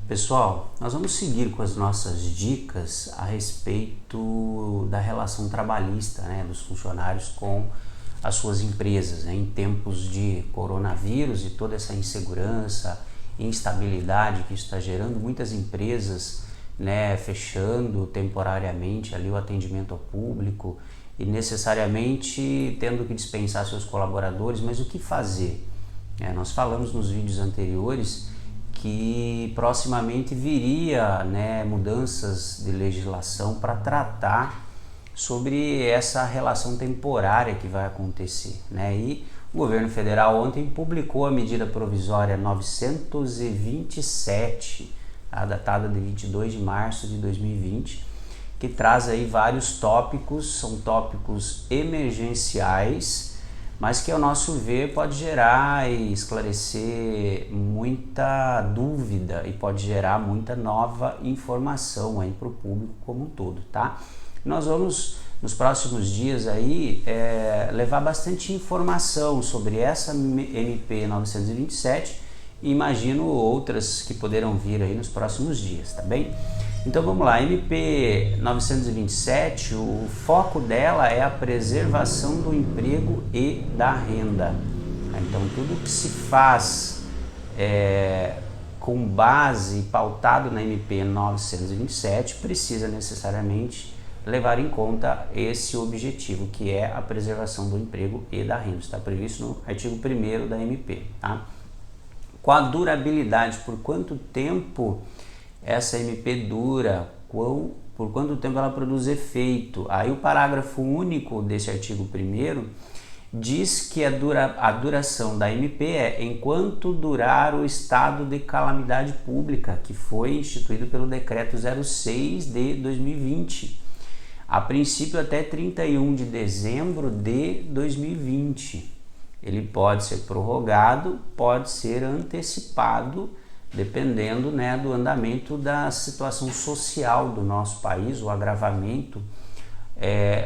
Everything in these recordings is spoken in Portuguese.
Pessoal, nós vamos seguir com as nossas dicas a respeito da relação trabalhista, dos funcionários com as suas empresas, em tempos de coronavírus e toda essa insegurança, instabilidade que isso está gerando, muitas empresas fechando temporariamente ali o atendimento ao público e necessariamente tendo que dispensar seus colaboradores, mas o que fazer? Nós falamos nos vídeos anteriores que proximamente viria mudanças de legislação para tratar sobre essa relação temporária que vai acontecer. E o governo federal ontem publicou a medida provisória 927, datada de 22 de março de 2020, que traz aí vários tópicos, são tópicos emergenciais, mas que ao nosso ver pode gerar e esclarecer muita dúvida e pode gerar muita nova informação aí para o público como um todo, tá? Nós vamos nos próximos dias aí levar bastante informação sobre essa MP 927 e imagino outras que poderão vir aí nos próximos dias, tá bem? Então vamos lá, MP 927, o foco dela é a preservação do emprego e da renda. Então tudo que se faz com base pautado na MP 927 precisa necessariamente levar em conta esse objetivo, que é a preservação do emprego e da renda. Está previsto no artigo 1º da MP. Tá? Com a durabilidade, por quanto tempo essa MP dura, por quanto tempo ela produz efeito. Aí o parágrafo único desse artigo 1º diz que a duração da MP é enquanto durar o estado de calamidade pública, que foi instituído pelo decreto 06 de 2020. A princípio até 31 de dezembro de 2020. Ele pode ser prorrogado, pode ser antecipado, dependendo do andamento da situação social do nosso país, o agravamento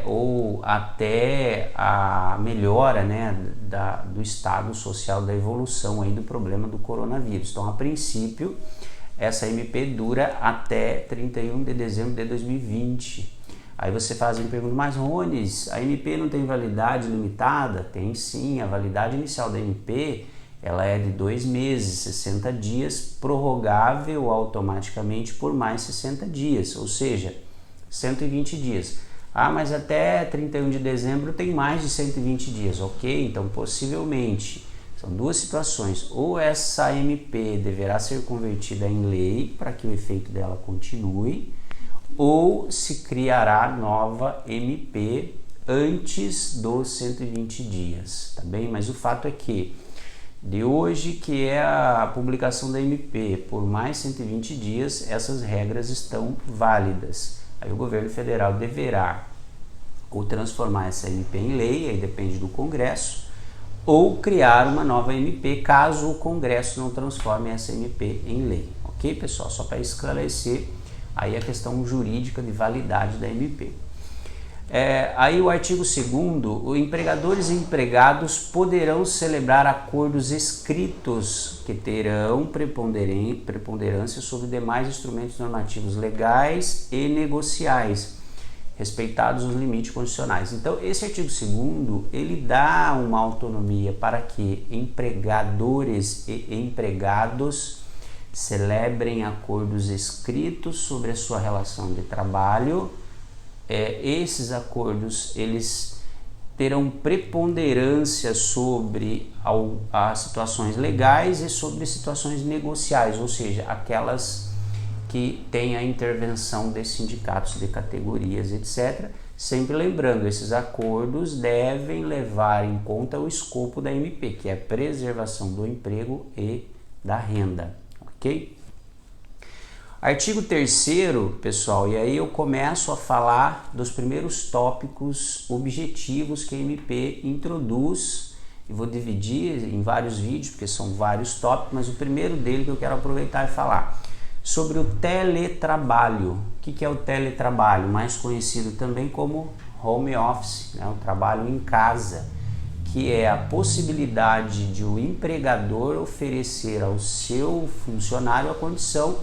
ou até a melhora do estado social, da evolução aí do problema do coronavírus. Então, a princípio, essa MP dura até 31 de dezembro de 2020. Aí você faz a pergunta, mas Rones, a MP não tem validade limitada? Tem sim, a validade inicial da MP ela é de 2 meses, 60 dias, prorrogável automaticamente por mais 60 dias, ou seja, 120 dias. Mas até 31 de dezembro tem mais de 120 dias, ok? Então, possivelmente, são duas situações. Ou essa MP deverá ser convertida em lei para que o efeito dela continue, ou se criará nova MP antes dos 120 dias, tá bem? Mas o fato é que de hoje, que é a publicação da MP, por mais 120 dias, essas regras estão válidas. Aí o governo federal deverá ou transformar essa MP em lei, aí depende do Congresso, ou criar uma nova MP, caso o Congresso não transforme essa MP em lei. Ok, pessoal? Só para esclarecer aí a questão jurídica de validade da MP. Aí o artigo 2º, os empregadores e empregados poderão celebrar acordos escritos que terão preponderância sobre demais instrumentos normativos legais e negociais, respeitados os limites condicionais. Então, esse artigo 2º, ele dá uma autonomia para que empregadores e empregados celebrem acordos escritos sobre a sua relação de trabalho. Esses acordos eles terão preponderância sobre as situações legais e sobre situações negociais, ou seja, aquelas que têm a intervenção de sindicatos, de categorias, etc. Sempre lembrando, esses acordos devem levar em conta o escopo da MP, que é a preservação do emprego e da renda, ok? Artigo 3º, pessoal, e aí eu começo a falar dos primeiros tópicos objetivos que a MP introduz, e vou dividir em vários vídeos, porque são vários tópicos, mas o primeiro dele que eu quero aproveitar e falar sobre o teletrabalho. O que é o teletrabalho? Mais conhecido também como home office, o trabalho em casa, que é a possibilidade de o empregador oferecer ao seu funcionário a condição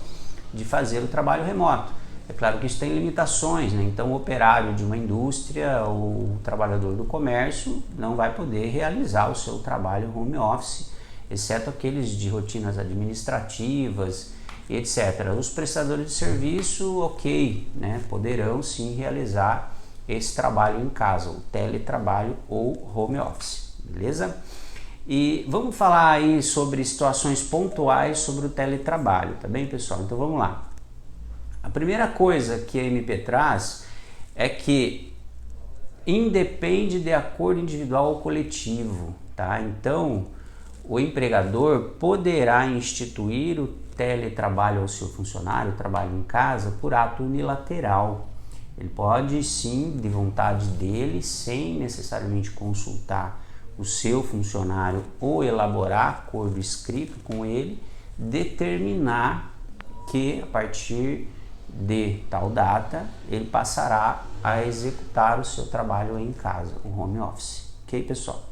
de fazer o trabalho remoto. É claro que isso tem limitações, né? Então o operário de uma indústria ou o trabalhador do comércio não vai poder realizar o seu trabalho home office, exceto aqueles de rotinas administrativas, etc. Os prestadores de serviço, ok, né? Poderão sim realizar esse trabalho em casa, o teletrabalho ou home office, beleza? E vamos falar aí sobre situações pontuais sobre o teletrabalho, tá bem, pessoal? Então vamos lá. A primeira coisa que a MP traz é que independe de acordo individual ou coletivo, tá? Então, o empregador poderá instituir o teletrabalho ao seu funcionário, o trabalho em casa, por ato unilateral. Ele pode sim, de vontade dele, sem necessariamente consultar o seu funcionário ou elaborar acordo escrito com ele, determinar que a partir de tal data ele passará a executar o seu trabalho em casa, o home office. Ok, pessoal?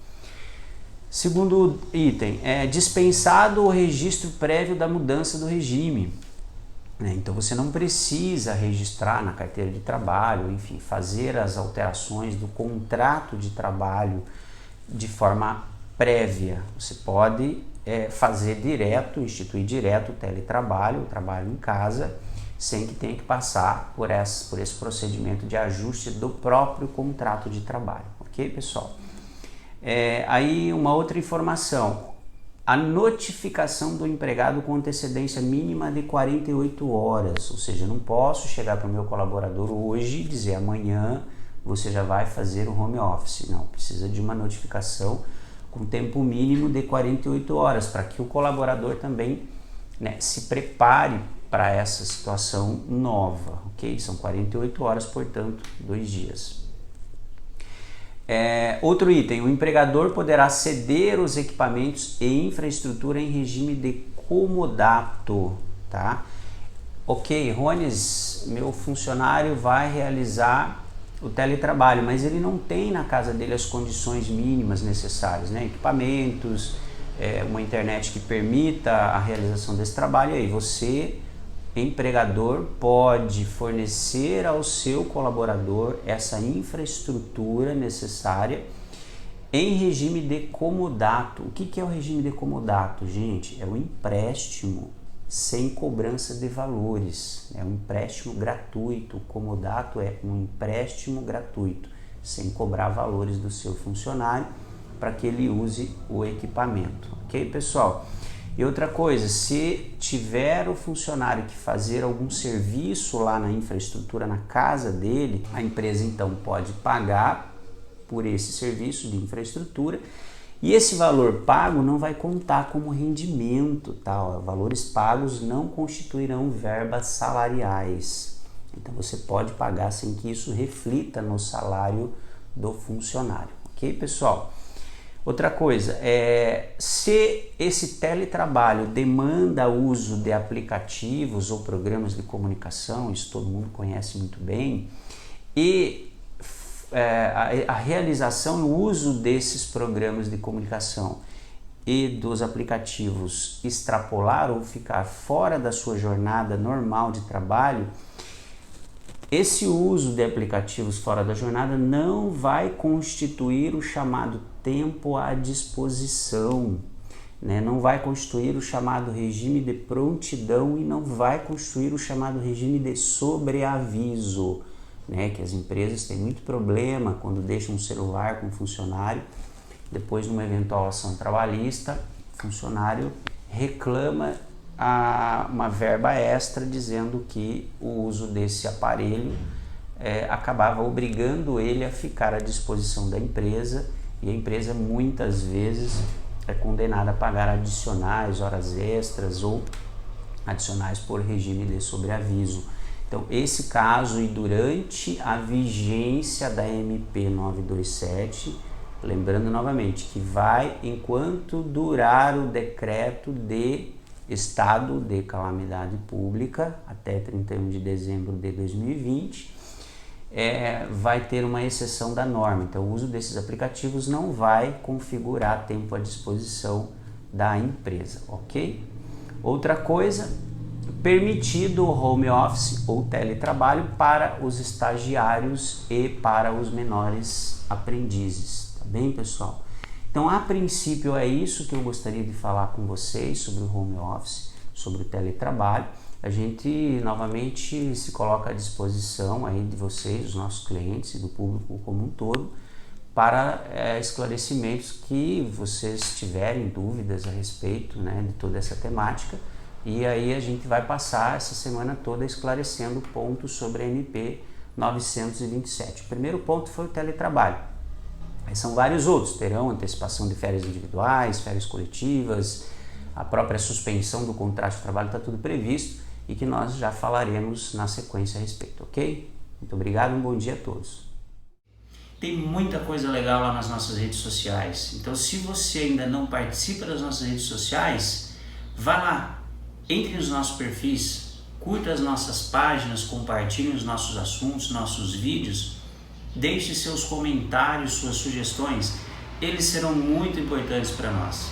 Segundo item, é dispensado o registro prévio da mudança do regime. Então você não precisa registrar na carteira de trabalho, enfim, fazer as alterações do contrato de trabalho de forma prévia. Você pode fazer direto, instituir direto o teletrabalho, o trabalho em casa, sem que tenha que passar por esse procedimento de ajuste do próprio contrato de trabalho. Ok, pessoal? Aí uma outra informação. A notificação do empregado com antecedência mínima de 48 horas, ou seja, eu não posso chegar para o meu colaborador hoje e dizer amanhã você já vai fazer o home office. Não, precisa de uma notificação com tempo mínimo de 48 horas para que o colaborador também, né, se prepare para essa situação nova, ok? São 48 horas, portanto, 2 dias. Outro item, o empregador poderá ceder os equipamentos e infraestrutura em regime de comodato, tá? Ok, Rones, meu funcionário vai realizar o teletrabalho, mas ele não tem na casa dele as condições mínimas necessárias, né? Equipamentos, uma internet que permita a realização desse trabalho, e aí você, empregador, pode fornecer ao seu colaborador essa infraestrutura necessária em regime de comodato. O que é o regime de comodato, gente? É um empréstimo sem cobrança de valores, é um empréstimo gratuito. O comodato é um empréstimo gratuito, sem cobrar valores do seu funcionário para que ele use o equipamento, ok, pessoal? E outra coisa, se tiver o funcionário que fazer algum serviço lá na infraestrutura na casa dele, a empresa então pode pagar por esse serviço de infraestrutura, e esse valor pago não vai contar como rendimento, tá? Valores pagos não constituirão verbas salariais. Então você pode pagar sem que isso reflita no salário do funcionário, ok, pessoal? Outra coisa, se esse teletrabalho demanda o uso de aplicativos ou programas de comunicação, isso todo mundo conhece muito bem, e a realização e o uso desses programas de comunicação e dos aplicativos extrapolar ou ficar fora da sua jornada normal de trabalho, esse uso de aplicativos fora da jornada não vai constituir o chamado tempo à disposição, né? Não vai constituir o chamado regime de prontidão e não vai constituir o chamado regime de sobreaviso, né? Que as empresas têm muito problema quando deixam um celular com o funcionário, depois de uma eventual ação trabalhista, o funcionário reclama uma verba extra dizendo que o uso desse aparelho acabava obrigando ele a ficar à disposição da empresa, e a empresa muitas vezes é condenada a pagar adicionais, horas extras ou adicionais por regime de sobreaviso. Então esse caso, e durante a vigência da MP 927, lembrando novamente que vai enquanto durar o decreto de estado de calamidade pública até 31 de dezembro de 2020, vai ter uma exceção da norma. Então o uso desses aplicativos não vai configurar tempo à disposição da empresa, ok? Outra coisa, permitido o home office ou teletrabalho para os estagiários e para os menores aprendizes, tá bem, pessoal? Então, a princípio é isso que eu gostaria de falar com vocês sobre o home office, sobre o teletrabalho. A gente novamente se coloca à disposição aí de vocês, dos nossos clientes e do público como um todo, para esclarecimentos que vocês tiverem dúvidas a respeito, né, de toda essa temática. E aí a gente vai passar essa semana toda esclarecendo pontos sobre a MP 927. O primeiro ponto foi o teletrabalho. Aí são vários outros, terão antecipação de férias individuais, férias coletivas, a própria suspensão do contrato de trabalho, está tudo previsto e que nós já falaremos na sequência a respeito, ok? Muito obrigado, um bom dia a todos. Tem muita coisa legal lá nas nossas redes sociais, então se você ainda não participa das nossas redes sociais, vá lá. Entre nos nossos perfis, curta as nossas páginas, compartilhe os nossos assuntos, nossos vídeos, deixe seus comentários, suas sugestões, eles serão muito importantes para nós.